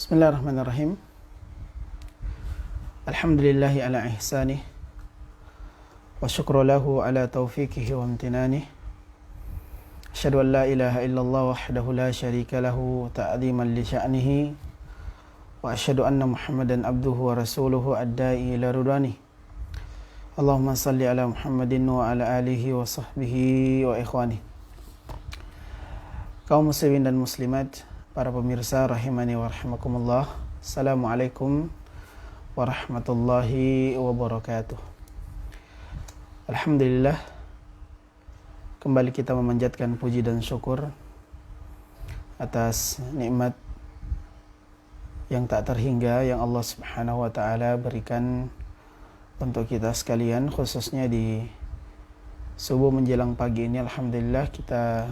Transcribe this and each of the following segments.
Bismillahirrahmanirrahim. Alhamdulillahi ala ihsanih wa syukru lahu ala taufiqihi wa amtinanih. Asyhadu an la ilaha illallah wahdahu la syarika lahu ta'ziman li sya'nihi wa asyhadu anna Muhammadan abduhu wa rasuluhu ad-da'i ila ridwanih. Allahumma salli ala Muhammadin wa ala alihi wa sahbihi wa ikhwanih. Kaum muslimin dan muslimat, para pemirsa rahimani wa rahimakumullah. Assalamualaikum warahmatullahi wabarakatuh. Alhamdulillah, kembali kita memanjatkan puji dan syukur atas nikmat yang tak terhingga yang Allah Subhanahu wa taala berikan untuk kita sekalian, khususnya di subuh menjelang pagi ini. Alhamdulillah kita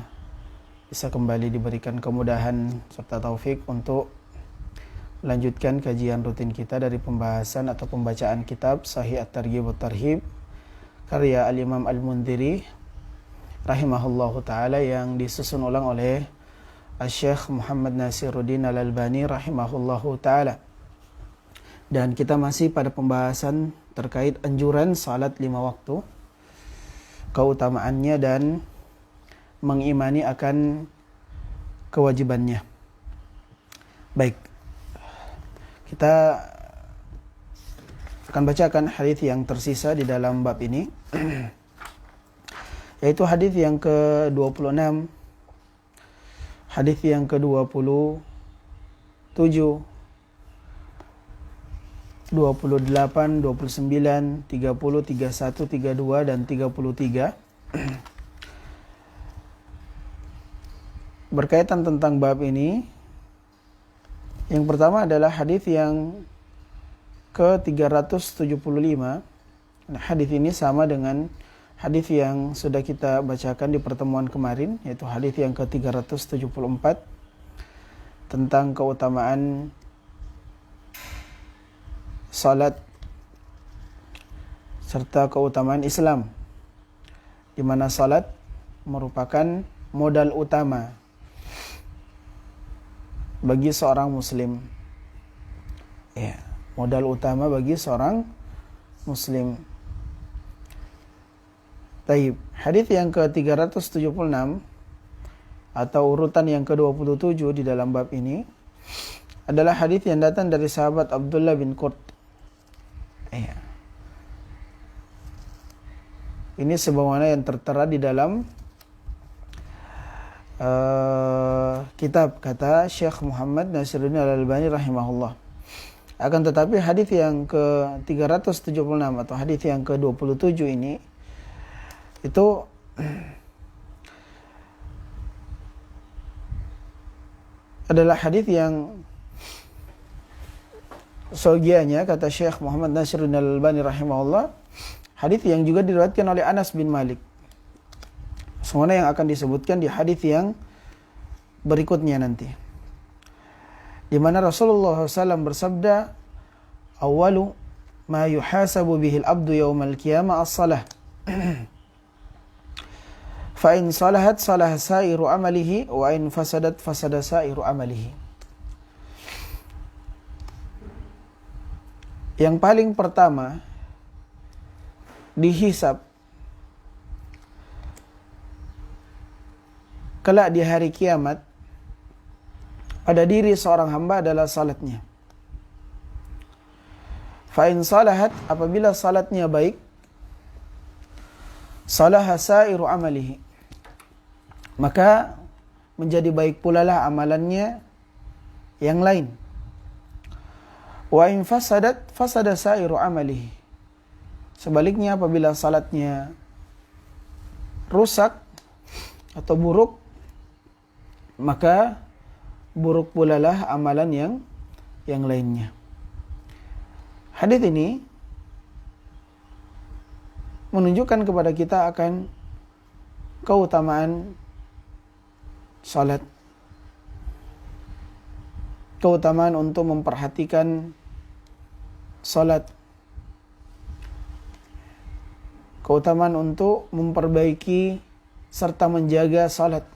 bisa kembali diberikan kemudahan serta taufik untuk melanjutkan kajian rutin kita dari pembahasan atau pembacaan kitab Sahih At-Targhib wa Tarhib karya Al-Imam Al-Mundhiri rahimahullahu ta'ala yang disusun ulang oleh Syekh Muhammad Nasiruddin Al-Albani rahimahullahu ta'ala. Dan kita masih pada pembahasan terkait anjuran salat 5 waktu, keutamaannya dan mengimani akan kewajibannya. Baik, kita akan bacakan hadis yang tersisa di dalam bab ini, yaitu hadis yang ke-26, hadis yang ke-27, 28, 29, 30, 31, 32 dan 33. Berkaitan tentang bab ini, yang pertama adalah hadis yang ke-375. Nah, hadis ini sama dengan hadis yang sudah kita bacakan di pertemuan kemarin, yaitu hadis yang ke-374 tentang keutamaan salat serta keutamaan Islam, di mana salat merupakan modal utama bagi seorang muslim. Ya, modal utama bagi seorang muslim. Taib. Hadis yang ke-376 atau urutan yang ke-27 di dalam bab ini adalah hadis yang datang dari sahabat Abdullah bin Qurt. Ya. Ini sebagaimana yang tertera di dalam kitab, kata Syekh Muhammad Nasiruddin Al-Albani rahimahullah. Akan tetapi hadis yang ke-376 atau hadis yang ke-27 ini itu adalah hadis yang sogianya, kata Syekh Muhammad Nasiruddin Al-Albani rahimahullah, hadis yang juga diriwayatkan oleh Anas bin Malik. Semua yang akan disebutkan di hadis yang berikutnya nanti, di mana Rasulullah SAW bersabda, "Awwalu ma yuhasabu bihil abdu yawmal qiyamah as-salah. Fa in salahat salah sairu amalihi wa in fasadat fasada sairu amalihi." Yang paling pertama dihisab kelak di hari kiamat pada diri seorang hamba adalah salatnya. Fa in salahat, apabila salatnya baik, salaha sairu amalihi, maka menjadi baik pula lah amalannya yang lain. Wa in fasadat fasada sairu amalihi, sebaliknya apabila salatnya rusak atau buruk, maka buruk pula lah amalan yang lainnya. Hadis ini menunjukkan kepada kita akan keutamaan salat, keutamaan untuk memperhatikan salat, keutamaan untuk memperbaiki serta menjaga salat.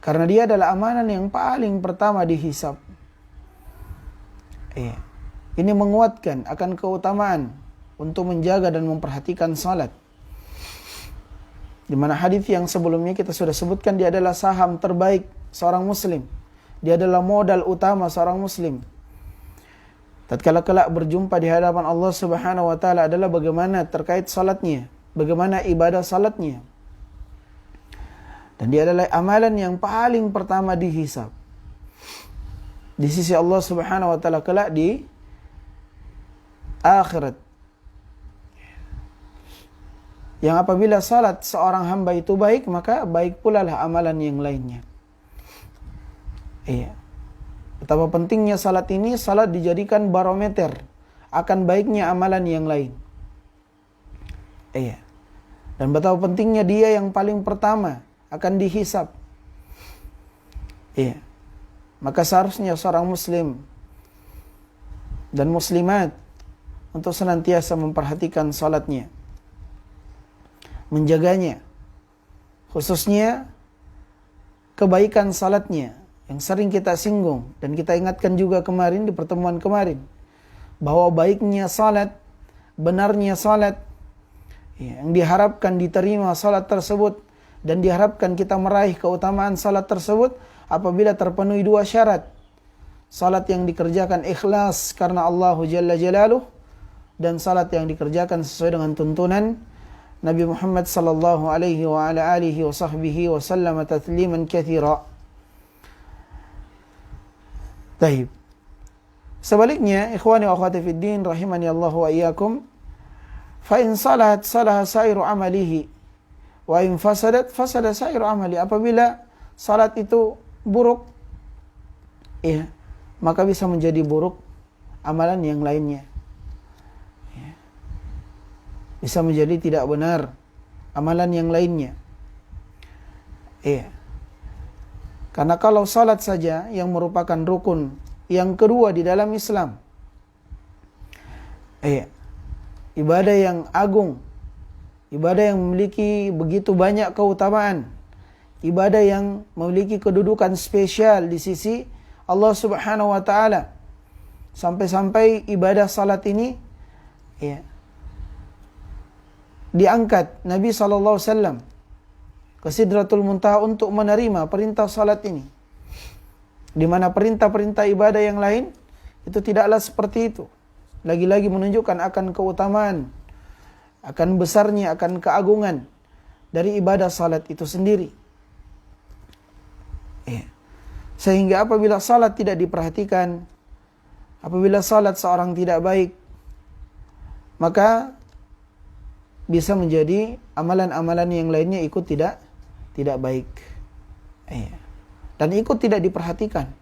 Karena dia adalah amalan yang paling pertama dihisab. Ini menguatkan akan keutamaan untuk menjaga dan memperhatikan salat. Di mana hadis yang sebelumnya kita sudah sebutkan, dia adalah saham terbaik seorang muslim. Dia adalah modal utama seorang muslim. Tatkala kelak berjumpa di hadapan Allah Subhanahu wa taala adalah bagaimana terkait salatnya, bagaimana ibadah salatnya. Dan dia adalah amalan yang paling pertama dihisab di sisi Allah Subhanahu wa taala kelak di akhirat. Yang apabila salat seorang hamba itu baik, maka baik pula lah amalan yang lainnya. Betapa pentingnya salat ini, salat dijadikan barometer akan baiknya amalan yang lain. Dan betapa pentingnya dia yang paling pertama akan dihisab. Maka seharusnya seorang muslim dan muslimat untuk senantiasa memperhatikan salatnya, menjaganya, khususnya kebaikan salatnya yang sering kita singgung dan kita ingatkan juga kemarin di pertemuan kemarin, bahwa baiknya salat, benarnya salat, yang diharapkan diterima salat tersebut dan diharapkan kita meraih keutamaan salat tersebut apabila terpenuhi dua syarat. Salat yang dikerjakan ikhlas karena Allah Jalla Jalaluh, dan salat yang dikerjakan sesuai dengan tuntunan Nabi Muhammad sallallahu alaihi wa ala alihi wa sahbihi wa sallama tatsliman katsira. Baik. Sebaliknya, ikhwani wa akhwati fid din rahimani Allah wa iyyakum, fa in salahat salaha sairu amalihi wa in fasadat fasada sairu amali. Apabila salat itu buruk, maka bisa menjadi buruk amalan yang lainnya. Bisa menjadi tidak benar amalan yang lainnya. Karena kalau salat saja yang merupakan rukun yang kedua di dalam Islam, ibadah yang agung, ibadah yang memiliki begitu banyak keutamaan, ibadah yang memiliki kedudukan spesial di sisi Allah Subhanahu wa taala. Sampai-sampai ibadah salat ini diangkat Nabi SAW ke Sidratul Muntaha untuk menerima perintah salat ini. Di mana perintah-perintah ibadah yang lain itu tidaklah seperti itu. Lagi-lagi menunjukkan akan keutamaan, akan besarnya, akan keagungan dari ibadah salat itu sendiri. Sehingga apabila salat tidak diperhatikan, apabila salat seorang tidak baik, maka bisa menjadi amalan-amalan yang lainnya ikut tidak baik. Dan ikut tidak diperhatikan.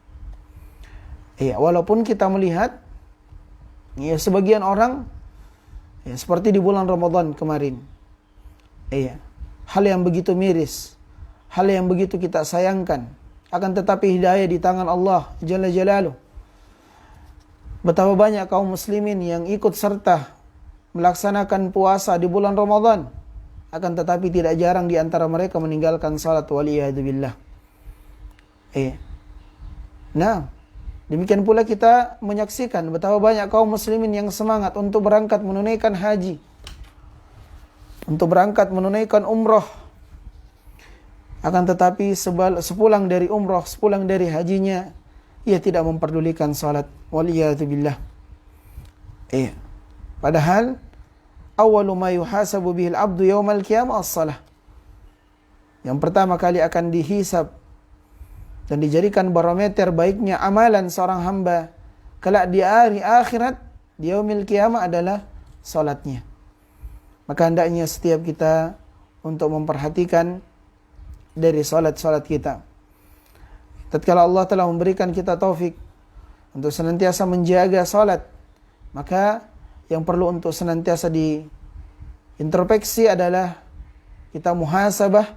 Walaupun kita melihat sebagian orang seperti di bulan Ramadan kemarin, hal yang begitu miris, hal yang begitu kita sayangkan, akan tetapi hidayah di tangan Allah Jalla Jalaluh. Betapa banyak kaum muslimin yang ikut serta melaksanakan puasa di bulan Ramadan, akan tetapi tidak jarang di antara mereka meninggalkan salat, waliyadzubillah. Nah, demikian pula kita menyaksikan betapa banyak kaum muslimin yang semangat untuk berangkat menunaikan haji, untuk berangkat menunaikan umrah, akan tetapi sepulang dari umrah, sepulang dari hajinya, ia tidak memperdulikan salat, waliyadzubillah. Padahal awwalu ma yuhasabu bihil abdu yaumal qiyamah as-salah. Yang pertama kali akan dihisab dan dijadikan barometer baiknya amalan seorang hamba kelak di hari akhirat, di yaumil qiyamah, adalah salatnya. Maka hendaknya setiap kita untuk memperhatikan dari salat-salat kita. Tatkala Allah telah memberikan kita taufik untuk senantiasa menjaga salat, maka yang perlu untuk senantiasa diintrospeksi adalah kita muhasabah,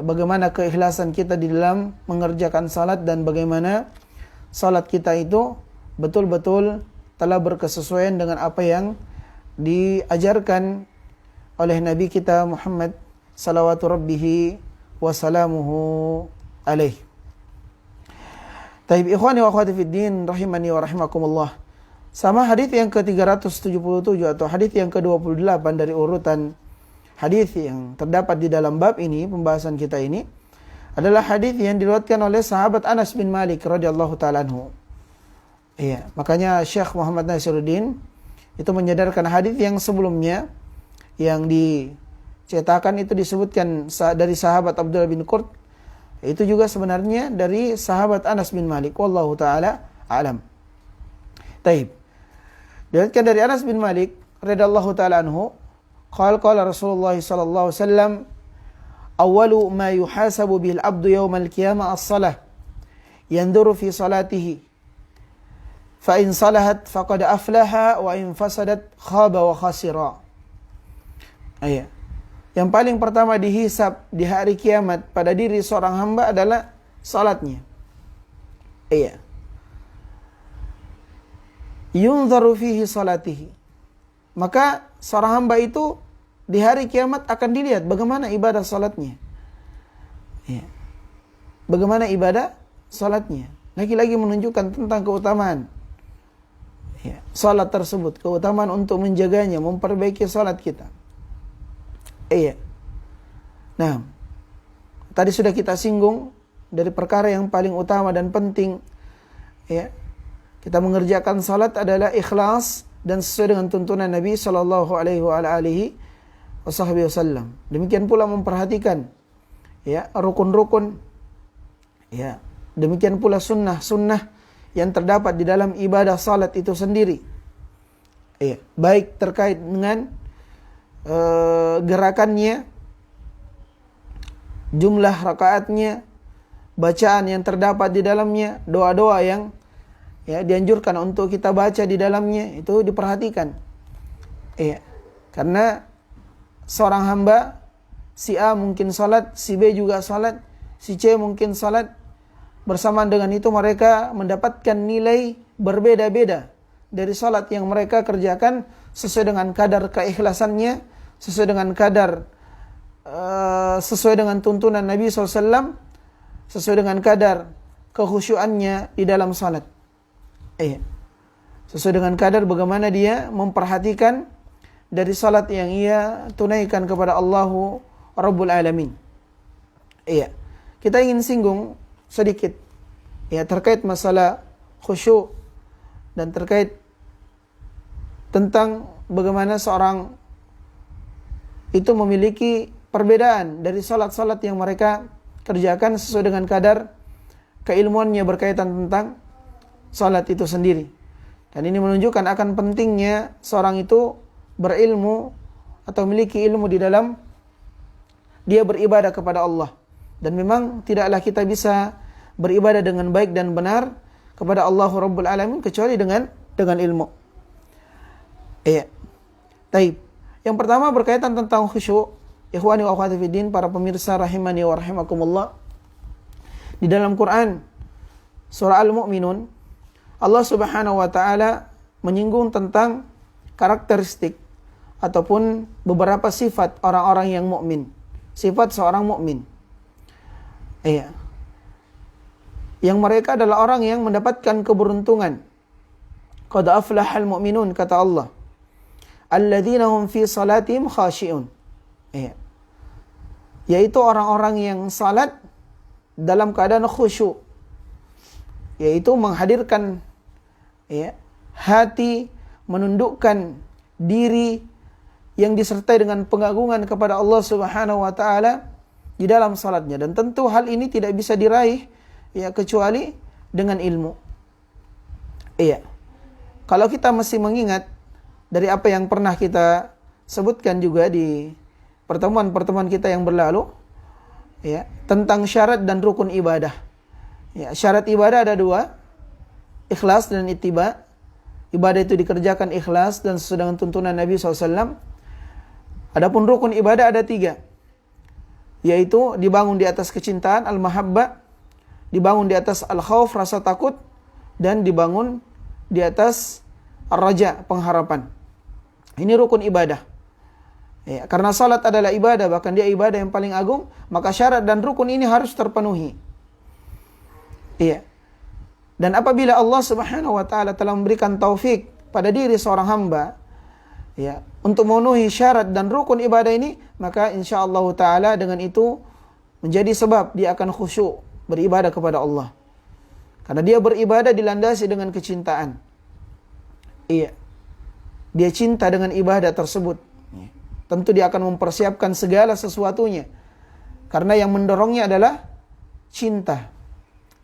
bagaimana keikhlasan kita di dalam mengerjakan salat dan bagaimana salat kita itu betul-betul telah berkesesuaian dengan apa yang diajarkan oleh Nabi kita Muhammad salawatu rabbihi wa salamuhu alaih. Taib ikhwani wa akhwati fid din rahimani wa rahimakumullah. Sama hadis yang ke-377 atau hadis yang ke-28 dari urutan hadis yang terdapat di dalam bab ini, pembahasan kita ini adalah hadis yang diriwayatkan oleh sahabat Anas bin Malik radhiyallahu taala anhu. Iya, makanya Syekh Muhammad Nasiruddin itu menyadarkan hadis yang sebelumnya yang dicetakan itu disebutkan dari sahabat Abdullah bin Qurt, itu juga sebenarnya dari sahabat Anas bin Malik, wallahu taala alam. Taib. Diriwayatkan dari Anas bin Malik radhiyallahu taala anhu, qala Rasulullah sallallahu alaihi wasallam, awwalu ma yuhasabu bil abdu yaumal qiyamah as-salah, yanzuru fi salatihi, fa in salahat faqad aflaha wa in fasadat khaba wa khasira. Ayat. Yang paling pertama dihisab di hari kiamat pada diri seorang hamba adalah salatnya. Iya. Yunzaru fihi salatihi. Maka seorang hamba itu di hari kiamat akan dilihat bagaimana ibadah salatnya. Iya. Bagaimana ibadah salatnya. Lagi-lagi menunjukkan tentang keutamaan ya, salat tersebut, keutamaan untuk menjaganya, memperbaiki salat kita. Iya. Nah, tadi sudah kita singgung dari perkara yang paling utama dan penting ya. Kita mengerjakan salat adalah ikhlas dan sesuai dengan tuntunan Nabi sallallahu alaihi wasallam. Demikian pula memperhatikan ya rukun-rukun ya. Demikian pula sunnah-sunnah yang terdapat di dalam ibadah salat itu sendiri. Ya, baik terkait dengan gerakannya, jumlah rakaatnya, bacaan yang terdapat di dalamnya, doa-doa yang ya dianjurkan untuk kita baca di dalamnya, itu diperhatikan. Ya, karena seorang hamba, si A mungkin salat, si B juga salat, si C mungkin salat. Bersamaan dengan itu mereka mendapatkan nilai berbeda-beda dari salat yang mereka kerjakan sesuai dengan kadar keikhlasannya, sesuai dengan kadar sesuai dengan tuntunan Nabi SAW, sesuai dengan kadar kekhusyuannya di dalam salat. Sesuai dengan kadar bagaimana dia memperhatikan dari salat yang ia tunaikan kepada Allahu Rabbul Alamin. Kita ingin singgung sedikit ya terkait masalah khusyuk dan terkait tentang bagaimana seorang itu memiliki perbedaan dari salat-salat yang mereka kerjakan sesuai dengan kadar keilmuannya berkaitan tentang salat itu sendiri. Dan ini menunjukkan akan pentingnya seorang itu berilmu atau memiliki ilmu di dalam dia beribadah kepada Allah. Dan memang tidaklah kita bisa beribadah dengan baik dan benar kepada Allah Rabbul Alamin kecuali dengan ilmu. Iya. Taib. Yang pertama berkaitan tentang khusyuk. Ikhwani wa akhwati fiddin, para pemirsa rahimani wa rahimakumullah. Di dalam Quran surah Al-Mu'minun, Allah Subhanahu wa taala menyinggung tentang karakteristik ataupun beberapa sifat orang-orang yang mukmin. Sifat seorang mukmin. Iya. Yang mereka adalah orang yang mendapatkan keberuntungan. Qad aflahal mu'minun, kata Allah. Alladzina hum fi salatihim khashi'un. Iya. Yaitu orang-orang yang salat dalam keadaan khusyuk. Yaitu menghadirkan ya, hati, menundukkan diri yang disertai dengan pengagungan kepada Allah Subhanahu wa taala di dalam salatnya. Dan tentu hal ini tidak bisa diraih ya kecuali dengan ilmu. Iya. Kalau kita masih mengingat dari apa yang pernah kita sebutkan juga di pertemuan-pertemuan kita yang berlalu ya, tentang syarat dan rukun ibadah. Ya, syarat ibadah ada dua, ikhlas dan ittiba. Ibadah itu dikerjakan ikhlas dan sesuai dengan tuntunan Nabi SAW. Adapun rukun ibadah ada tiga, yaitu dibangun di atas kecintaan, al-mahabbah, dibangun di atas al-khauf, rasa takut, dan dibangun di atas ar-raja, pengharapan. Ini rukun ibadah. Ya, karena salat adalah ibadah, bahkan dia ibadah yang paling agung, maka syarat dan rukun ini harus terpenuhi. Iya. Dan apabila Allah Subhanahu wa taala telah memberikan taufik pada diri seorang hamba, ya, untuk memenuhi syarat dan rukun ibadah ini, maka insyaallah taala dengan itu menjadi sebab dia akan khusyuk beribadah kepada Allah. Karena dia beribadah dilandasi dengan kecintaan. Iya. Dia cinta dengan ibadah tersebut. Tentu dia akan mempersiapkan segala sesuatunya. Karena yang mendorongnya adalah cinta.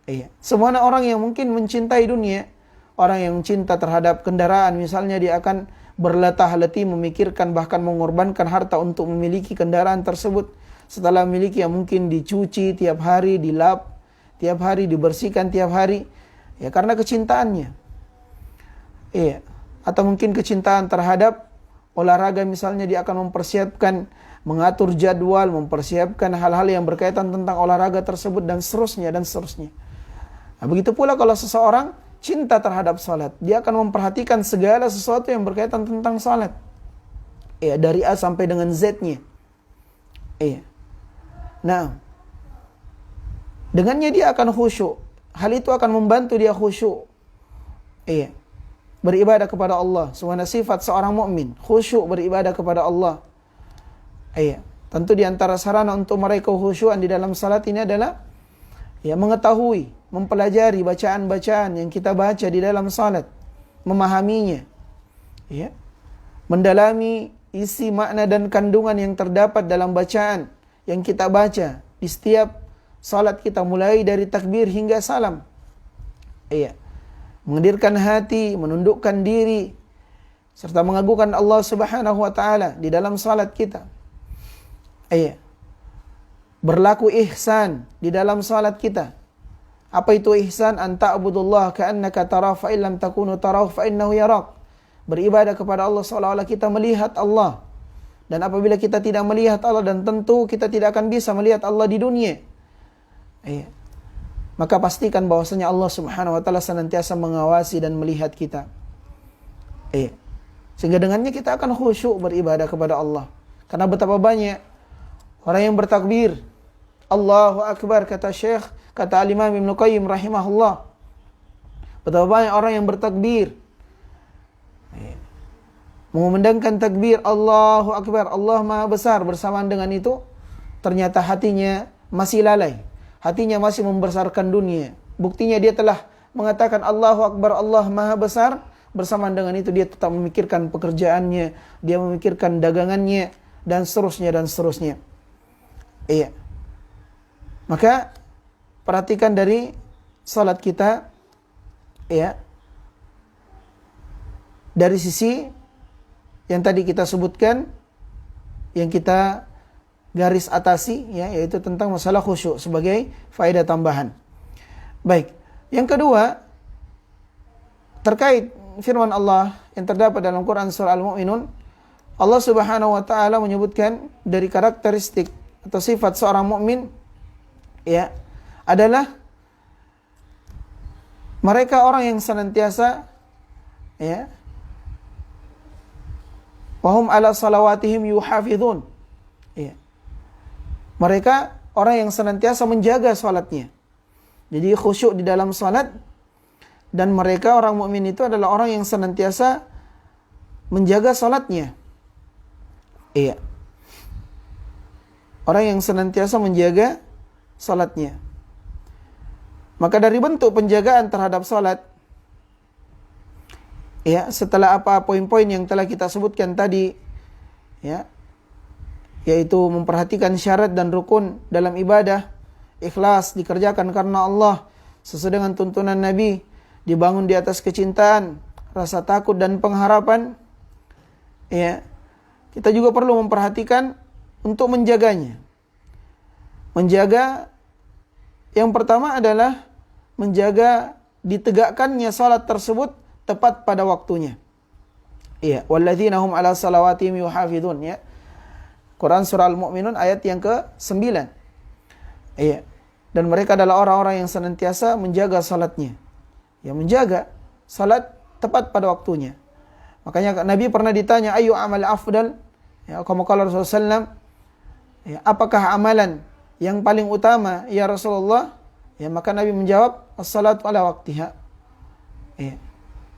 Iya. Semua orang yang mungkin mencintai dunia, orang yang cinta terhadap kendaraan misalnya, dia akan berletah-letih memikirkan bahkan mengorbankan harta untuk memiliki kendaraan tersebut. Setelah memiliki, yang mungkin dicuci tiap hari, dilap tiap hari, dibersihkan tiap hari, ya karena kecintaannya. Iya. Atau mungkin kecintaan terhadap olahraga misalnya, dia akan mempersiapkan, mengatur jadwal, mempersiapkan hal-hal yang berkaitan tentang olahraga tersebut dan seterusnya dan seterusnya. Nah, begitu pula kalau seseorang cinta terhadap salat, dia akan memperhatikan segala sesuatu yang berkaitan tentang salat. Iya, dari A sampai dengan Z-nya. Iya. Nah, dengannya dia akan khusyuk. Hal itu akan membantu dia khusyuk. Iya. Beribadah kepada Allah. Semua sifat seorang mukmin, khusyuk beribadah kepada Allah. Iya. Tentu di antara sarana untuk meraih kekhusyuan di dalam salat ini adalah ya mengetahui, mempelajari bacaan-bacaan yang kita baca di dalam salat, memahaminya. Ya. Mendalami isi makna dan kandungan yang terdapat dalam bacaan yang kita baca di setiap salat kita, mulai dari takbir hingga salam. Iya. Menghadirkan hati, menundukkan diri, serta mengagungkan Allah Subhanahu wa taala di dalam salat kita. Iya. Berlaku ihsan di dalam salat kita. Apa itu ihsan? An ta'budullah ka'annaka tarahu fa illam takunu tarahu fa innahu yarak. Beribadah kepada Allah seolah-olah kita melihat Allah. Dan apabila kita tidak melihat Allah, dan tentu kita tidak akan bisa melihat Allah di dunia, iya, maka pastikan bahwasanya Allah Subhanahu wa taala senantiasa mengawasi dan melihat kita. Iya. Sehingga dengannya kita akan khusyuk beribadah kepada Allah. Karena betapa banyak orang yang bertakbir, Allahu Akbar, kata Syekh, kata Al-Imam Ibnu Qayyim rahimahullah. Betapa banyak orang yang bertakbir, mengumandangkan takbir Allahu Akbar, Allah Maha Besar, bersamaan dengan itu ternyata hatinya masih lalai. Hatinya masih membesarkan dunia. Buktinya dia telah mengatakan Allahu Akbar, Allah Maha Besar, bersamaan dengan itu dia tetap memikirkan pekerjaannya, dia memikirkan dagangannya, dan seterusnya dan seterusnya. Iya. Maka perhatikan dari salat kita, ya, dari sisi yang tadi kita sebutkan, yang kita garis atasi, ya, yaitu tentang masalah khusyuk sebagai faedah tambahan. Baik, yang kedua terkait firman Allah yang terdapat dalam Quran surah Al-Mu'minun. Allah Subhanahu wa taala menyebutkan dari karakteristik atau sifat seorang mukmin, ya, adalah mereka orang yang senantiasa, ya, wahum ala salawatihim yuhafidhun. Ya. Mereka orang yang senantiasa menjaga salatnya. Jadi khusyuk di dalam salat, dan mereka orang mukmin itu adalah orang yang senantiasa menjaga salatnya. Iya. Orang yang senantiasa menjaga salatnya. Maka dari bentuk penjagaan terhadap salat, ya, setelah apa poin-poin yang telah kita sebutkan tadi, ya, yaitu memperhatikan syarat dan rukun dalam ibadah, ikhlas, dikerjakan karena Allah sesuai dengan tuntunan Nabi, dibangun di atas kecintaan, rasa takut dan pengharapan, ya, kita juga perlu memperhatikan untuk menjaganya. Menjaga yang pertama adalah menjaga ditegakkannya salat tersebut tepat pada waktunya. Iya, walladzina hum ala salawatihim yuhafidhun, ya. Quran surah Al-Mu'minun ayat yang ke-9. Iya. Dan mereka adalah orang-orang yang senantiasa menjaga salatnya. Ya, menjaga salat tepat pada waktunya. Makanya Nabi pernah ditanya, ayu amal afdal? Ya, kama qala Rasulullah sallallahu, ya, apakah amalan yang paling utama ya Rasulullah? Ya, maka Nabi menjawab, as-salatu ala waqtiha. Ya.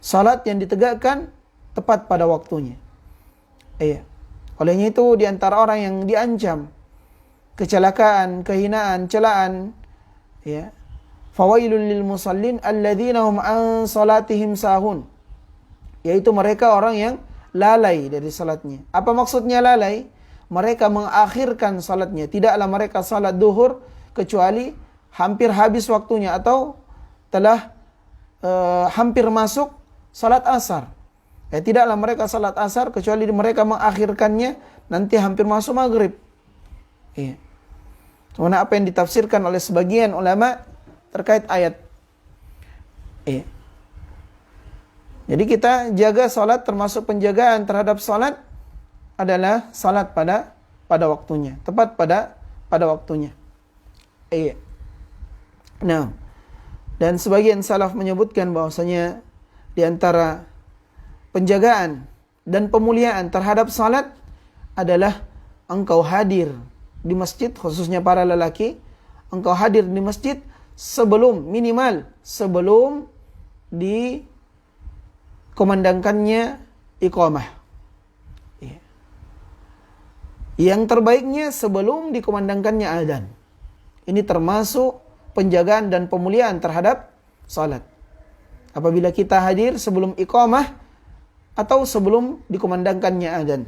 Salat yang ditegakkan tepat pada waktunya. Ya. Olehnya itu di antara orang yang diancam kecelakaan, kehinaan, celaan, ya. Fawailul lil musallin alladzina hum an salatihim sahun. Yaitu mereka orang yang lalai dari salatnya. Apa maksudnya lalai? Mereka mengakhirkan salatnya. Tidaklah mereka salat duhur kecuali hampir habis waktunya atau telah hampir masuk salat asar. Tidaklah mereka salat asar kecuali mereka mengakhirkannya nanti hampir masuk maghrib. Iya. Kemudian apa yang ditafsirkan oleh sebagian ulama terkait ayat. Iya. Jadi kita jaga salat, termasuk penjagaan terhadap salat adalah salat pada waktunya, tepat pada waktunya. Iya. Nah, dan sebagian salaf menyebutkan bahwasanya di antara penjagaan dan pemuliaan terhadap salat adalah engkau hadir di masjid, khususnya para lelaki, engkau hadir di masjid minimal sebelum dikumandangkannya iqamah. Ya. Yang terbaiknya sebelum dikumandangkannya adzan. Ini termasuk penjagaan dan pemuliaan terhadap salat. Apabila kita hadir sebelum iqamah atau sebelum dikumandangkannya adzan.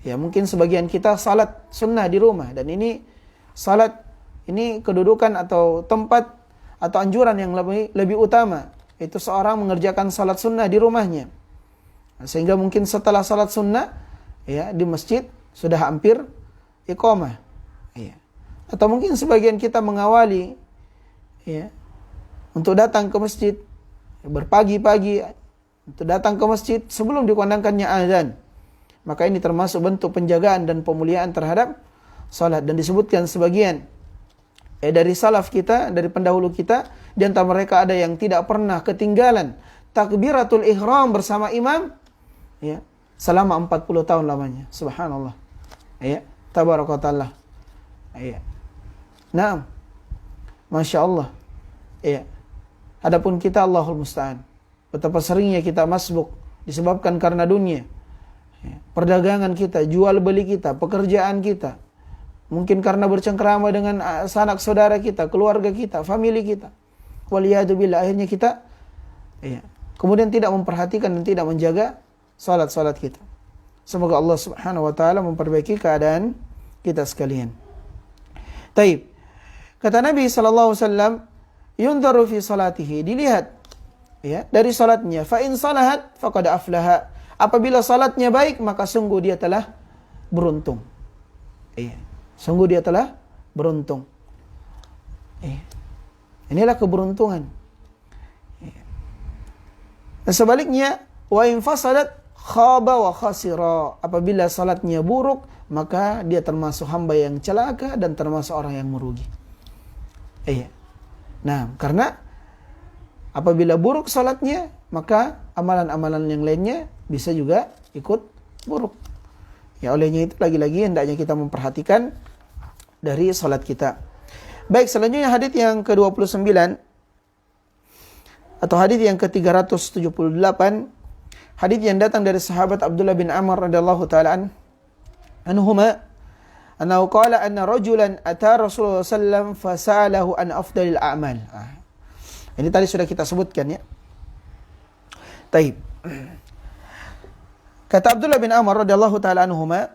Ya, mungkin sebagian kita salat sunnah di rumah, dan ini salat ini kedudukan atau tempat atau anjuran yang lebih utama, yaitu seorang mengerjakan salat sunnah di rumahnya. Sehingga mungkin setelah salat sunnah, ya, di masjid sudah hampir iqamah. Ya. Atau mungkin sebagian kita mengawali, ya, untuk datang ke masjid berpagi-pagi, untuk datang ke masjid sebelum dikumandangkannya azan. Maka ini termasuk bentuk penjagaan dan pemuliaan terhadap salat. Dan disebutkan sebagian dari salaf kita, dari pendahulu kita, di antara mereka ada yang tidak pernah ketinggalan takbiratul ihram bersama imam, ya, selama 40 tahun lamanya. Subhanallah. Ya, tabarakallah. Ya. Naam. Masya Allah. Ya. Adapun kita, Allahul Musta'an, betapa seringnya kita masbuk disebabkan karena dunia. Perdagangan kita, jual beli kita, pekerjaan kita. Mungkin karena bercengkrama dengan sanak saudara kita, keluarga kita, famili kita. Waliyadzubillah, akhirnya kita kemudian tidak memperhatikan dan tidak menjaga salat-salat kita. Semoga Allah Subhanahu wa taala memperbaiki keadaan kita sekalian. Taib. Kata Nabi sallallahu alaihi wasallam, yundaru fi salatihi, dilihat, ya, dari salatnya. Fa in salahat faqad aflaha. Apabila salatnya baik, maka sungguh dia telah beruntung. Iya. Sungguh dia telah beruntung. Iya. Inilah keberuntungan. Iya. Dan sebaliknya, wa in fasadat khaba wa khasira. Apabila salatnya buruk, maka dia termasuk hamba yang celaka dan termasuk orang yang merugi. Iya. Nah, karena apabila buruk salatnya, maka amalan-amalan yang lainnya bisa juga ikut buruk. Ya, olehnya itu lagi-lagi hendaknya kita memperhatikan dari salat kita. Baik, selanjutnya hadits yang ke-29 atau hadits yang ke-378, hadits yang datang dari sahabat Abdullah bin Amr radhiyallahu taala anhuma, annahu qala anna rajulan ata Rasulullah sallallahu alaihi wasallam fasalahu an afdalil a'mal. Ini tadi sudah kita sebutkan, ya. Taib. Kata Abdullah bin Amr radhiyallahu taala anhuma,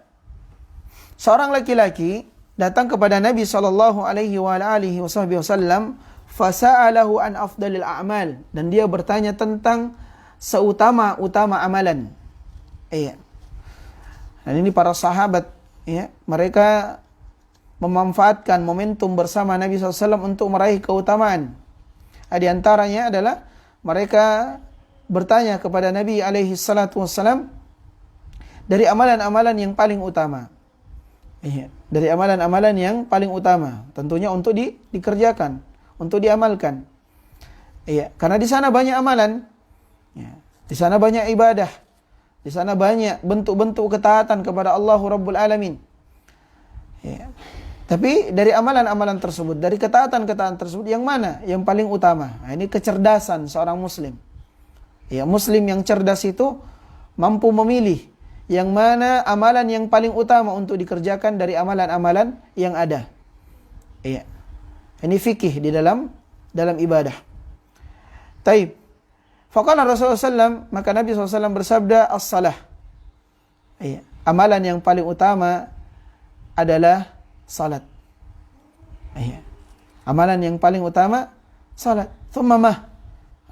seorang laki-laki datang kepada Nabi sallallahu alaihi wa alihi wasallam, fasa'alahu an afdalil a'mal, dan dia bertanya tentang seutama-utama amalan. Iya. Dan ini para sahabat, ya, mereka memanfaatkan momentum bersama Nabi SAW untuk meraih keutamaan. Di antaranya adalah mereka bertanya kepada Nabi alaihi salatu wassalam dari amalan-amalan yang paling utama. Iya, dari amalan-amalan yang paling utama, tentunya untuk dikerjakan, untuk diamalkan. Iya, karena di sana banyak amalan, ya, di sana banyak ibadah, di sana banyak bentuk-bentuk ketaatan kepada Allah Rabbul Alamin. Ya. Tapi dari amalan-amalan tersebut, dari ketaatan-ketaatan tersebut, yang mana yang paling utama? Nah, ini kecerdasan seorang muslim. Ya, muslim yang cerdas itu mampu memilih yang mana amalan yang paling utama untuk dikerjakan dari amalan-amalan yang ada. Iya. Ini fikih di dalam ibadah. Taib. Faqala Rasulullah SAW, maka Nabi SAW bersabda, as-salah. Iya. Amalan yang paling utama adalah salat. Iya. Amalan yang paling utama salat. Thumma mah.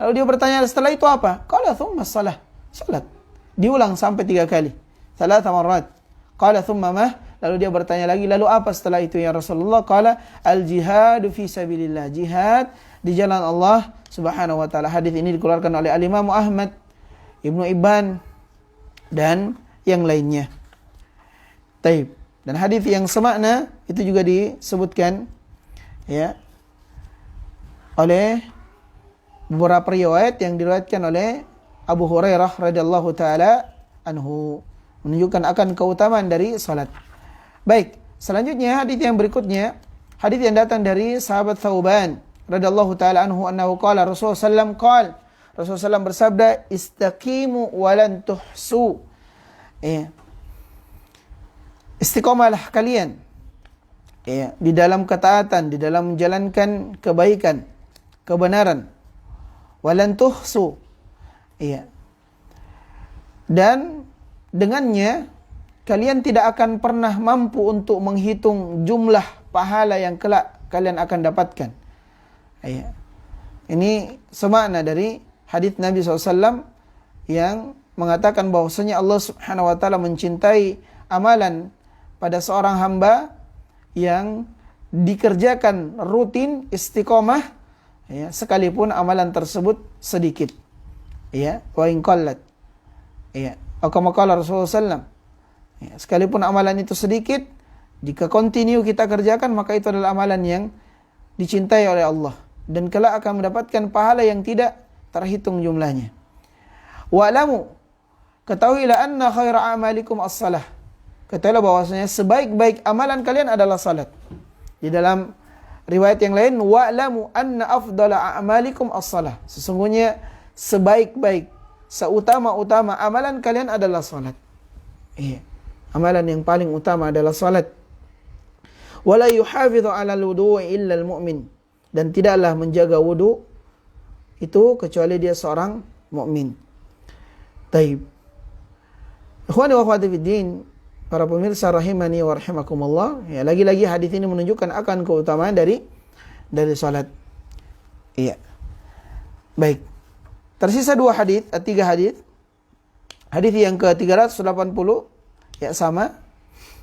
Lalu dia bertanya, setelah itu apa? Qala thumma salah. Salat. Diulang sampai 3 kali. Thalatha marrat. Qala thumma mah. Lalu dia bertanya lagi, lalu apa setelah itu ya Rasulullah? Qala al-jihadu fi sabilillah. Jihad di jalan Allah Subhanahu wa taala. Hadis ini dikeluarkan oleh Al-Imam Ahmad, Ibnu Ibban dan yang lainnya. Taib. Dan hadis yang semakna itu juga disebutkan ya oleh beberapa riwayat yang diriwayatkan oleh Abu Hurairah radhiyallahu taala anhu, menunjukkan akan keutamaan dari salat. Baik, selanjutnya hadis yang berikutnya, hadis yang datang dari sahabat Thauban radhiyallahu taala anhu annahu qala Rasulullah sallam qala Rasulullah sallam bersabda istaqimu wa lan tuhsu. Istiqomalah kalian di dalam ketaatan, di dalam menjalankan kebaikan, kebenaran. Walan tuhsu. Dan dengannya kalian tidak akan pernah mampu untuk menghitung jumlah pahala yang kelak kalian akan dapatkan. Ini semakna dari hadis Nabi SAW yang mengatakan bahwasanya Allah Subhanahu wa taala mencintai amalan pada seorang hamba yang dikerjakan rutin istiqomah sekalipun amalan tersebut sedikit. Wa in qallat. Kama qala Rasulullah sallam. Sekalipun amalan itu sedikit, jika continue kita kerjakan maka itu adalah amalan yang dicintai oleh Allah dan kelak akan mendapatkan pahala yang tidak terhitung jumlahnya. Wa'lamu, ketahuilah anna khaira a'malikum as-salah. Ketahuilah bahwasanya sebaik-baik amalan kalian adalah salat. Di dalam riwayat yang lain, wa'lamu anna afdala a'malikum as-salah. Sesungguhnya sebaik-baik, seutama-utama amalan kalian adalah salat. Amalan yang paling utama adalah salat. Wala yuhafidhu 'ala al-wudu'i illa al-mu'min. Dan tidaklah menjaga wudu itu kecuali dia seorang mukmin. Taib. Ikhwani wa akhwati fid din, para pemirsa rahimani wa rahimakumullah, lagi-lagi hadis ini menunjukkan akan keutamaan dari salat. Baik. Tersisa 2 hadis, 3 hadis. Hadis yang ke-380 sama.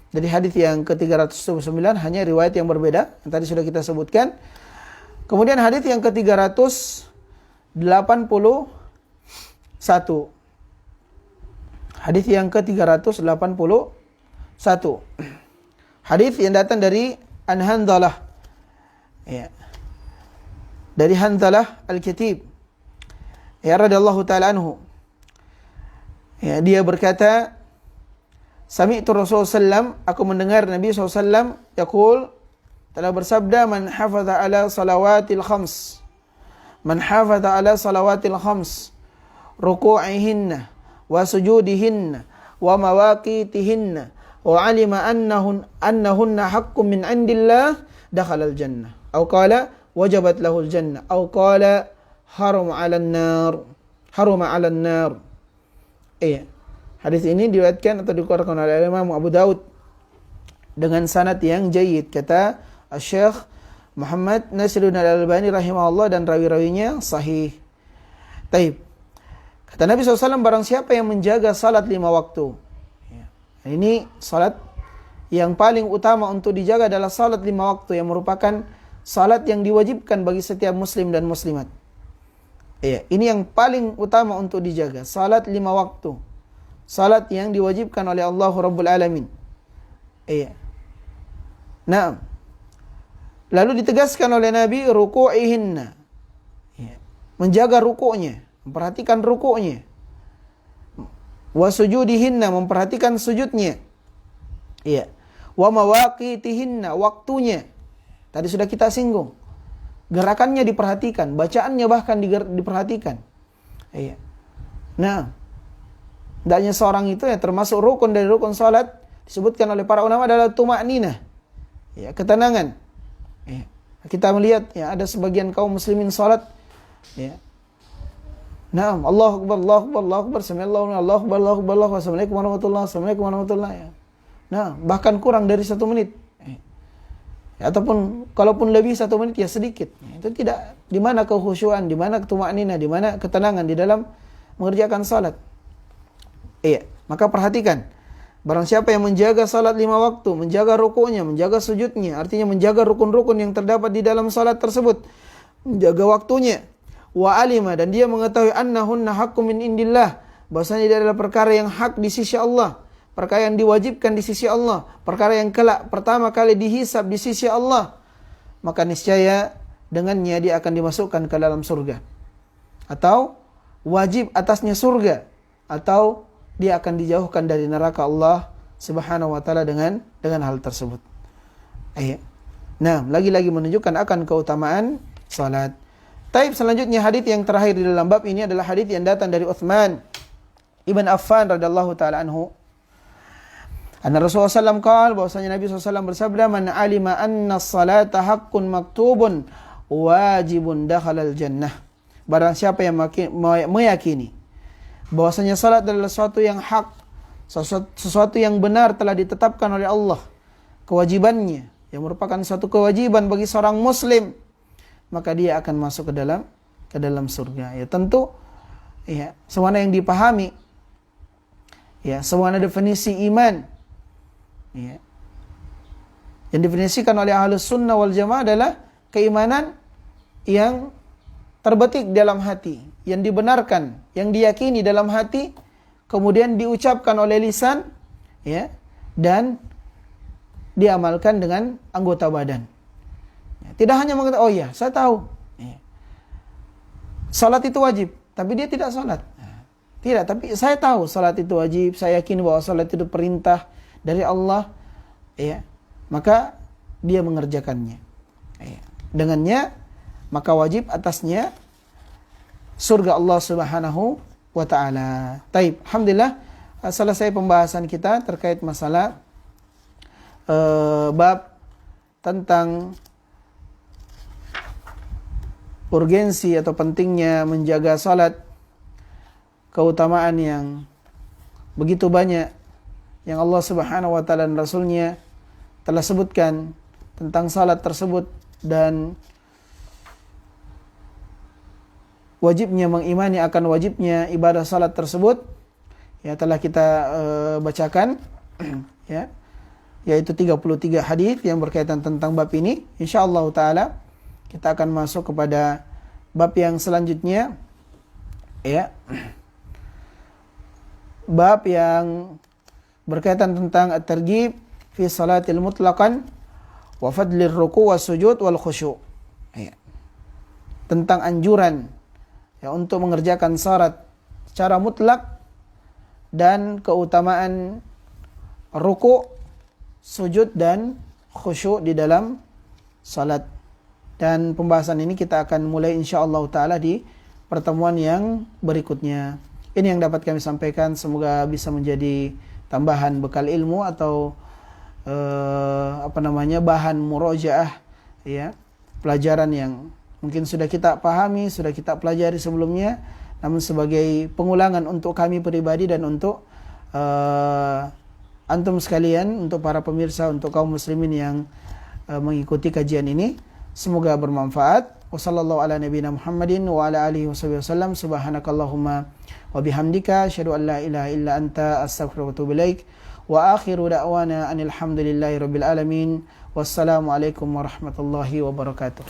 Dari hadis yang ke-379 hanya riwayat yang berbeda yang tadi sudah kita sebutkan. Kemudian hadis yang ke-381. Hadis yang ke-381. Hadis yang datang dari Hanzalah. Dari Hanzalah Al-Katib. Radhiyallahu ta'ala anhu. Dia berkata, Sami'tu Rasulullah sallam, aku mendengar Nabi SAW yaqul, telah bersabda, man hafaza ala salawatil khams. Man hafaza ala salawatil khams. Ruku'ihinna wa sujudihinna wa mawaqitihinna wa alima annahunna haqqun min indillah dakhala al-jannah. Atau qala wajabat lahul jannah. Atau qala haruma 'alan nar. Hadis ini diriwayatkan atau dikeluarkan oleh Imam Abu Daud dengan sanad yang jayyid, kata Syekh Muhammad Nasiruddin Al-Albani rahimahullah, dan rawi-rawinya sahih. Taib. Kata Nabi SAW, barang siapa yang menjaga salat 5 waktu. Ini salat yang paling utama untuk dijaga adalah salat 5 waktu, yang merupakan salat yang diwajibkan bagi setiap muslim dan muslimat. Ini yang paling utama untuk dijaga, salat 5 waktu. Salat yang diwajibkan oleh Allah Rabbul Alamin. Nah, lalu ditegaskan oleh Nabi ruku'ihinna. Menjaga rukuknya, memperhatikan rukuknya. Wa sujudihinna, memperhatikan sujudnya. Wa mawaqitihinna, waktunya. Tadi sudah kita singgung. Gerakannya diperhatikan, bacaannya bahkan diperhatikan. Iya. Nah, hendaknya seorang itu ya termasuk rukun dari rukun salat disebutkan oleh para ulama adalah tuma'ninah. Ya, ketenangan. Ya. Kita melihat ya ada sebagian kaum muslimin salat ya. Naam, Allahu akbar, Allahu akbar, Allahu akbar, sami'allahu liman, Allahu akbar, Allahu akbar, Assalamualaikum warahmatullahi, Assalamualaikum warahmatullahi. Ya. Nah, bahkan kurang dari 1 menit. Ya, ataupun kalaupun lebih 1 menit ya sedikit. Itu tidak, di mana kekhusyuan, di mana tuma'ninah, di mana ketenangan di dalam mengerjakan salat. Iya, maka perhatikan. Barang siapa yang menjaga salat 5 waktu, menjaga rukuknya, menjaga sujudnya, artinya menjaga rukun-rukun yang terdapat di dalam salat tersebut, menjaga waktunya, wa alima, dan dia mengetahui annahunna haqqun min indillah, bahwasanya dia adalah perkara yang hak di sisi Allah, perkara yang diwajibkan di sisi Allah, perkara yang kelak pertama kali dihisab di sisi Allah, maka niscaya dengannya dia akan dimasukkan ke dalam surga, atau wajib atasnya surga, atau dia akan dijauhkan dari neraka Allah Subhanahu wa taala dengan hal tersebut. Nah, lagi-lagi menunjukkan akan keutamaan salat. Taib, selanjutnya hadis yang terakhir di dalam bab ini adalah hadis yang datang dari Utsman Ibn Affan radhiyallahu taala anhu. Anna Rasulullah SAW qala, bahwasanya Nabi SAW bersabda, "Man alima anna as-salata haqqun maktubun wajibun dakhalal jannah." Barang siapa yang meyakini bahwasanya salat adalah sesuatu yang hak, sesuatu yang benar telah ditetapkan oleh Allah, kewajibannya, yang merupakan suatu kewajiban bagi seorang muslim, maka dia akan masuk ke dalam surga. Ya tentu ya, semua yang dipahami, ya semua definisi iman, ya, yang definisikan oleh Ahlus Sunnah wal Jamaah adalah keimanan yang terbetik dalam hati, yang dibenarkan, yang diyakini dalam hati, kemudian diucapkan oleh lisan, ya, dan diamalkan dengan anggota badan. Ya, tidak hanya mengatakan, oh ya, saya tahu, ya, salat itu wajib, tapi dia tidak salat. Tidak, tapi saya tahu salat itu wajib, saya yakin bahwa salat itu perintah dari Allah, ya, maka dia mengerjakannya. Ya, dengannya maka wajib atasnya surga Allah Subhanahu wa taala. Taib, alhamdulillah selesai pembahasan kita terkait masalah bab tentang urgensi atau pentingnya menjaga salat, keutamaan yang begitu banyak yang Allah Subhanahu wa taala dan Rasulnya telah sebutkan tentang salat tersebut, dan wajibnya mengimani akan wajibnya ibadah salat tersebut, ya telah kita bacakan ya, yaitu 33 hadis yang berkaitan tentang bab ini. Insyaallah taala kita akan masuk kepada bab yang selanjutnya, ya, bab yang berkaitan tentang at-targhib fi salatil mutlaqan wa fadlir ruku' was sujud wal khusyu', ya, tentang anjuran ya untuk mengerjakan salat secara mutlak dan keutamaan ruku', sujud dan khusyuk di dalam salat. Dan pembahasan ini kita akan mulai insyaallah taala di pertemuan yang berikutnya. Ini yang dapat kami sampaikan, semoga bisa menjadi tambahan bekal ilmu atau bahan murojaah, ya, pelajaran yang mungkin sudah kita pahami, sudah kita pelajari sebelumnya, namun sebagai pengulangan untuk kami pribadi dan untuk antum sekalian, untuk para pemirsa, untuk kaum muslimin yang mengikuti kajian ini. Semoga bermanfaat. Wassallallahu ala nabiyina Muhammadin wa ala alihi wasallam. Subhanakallahumma wa bihamdika asyhadu an la ilaha illa anta astaghfiruka wa atubu ilaik. Wa akhiru da'wana anil hamdulillahi rabbil alamin. Wassalamu alaikum warahmatullahi wabarakatuh.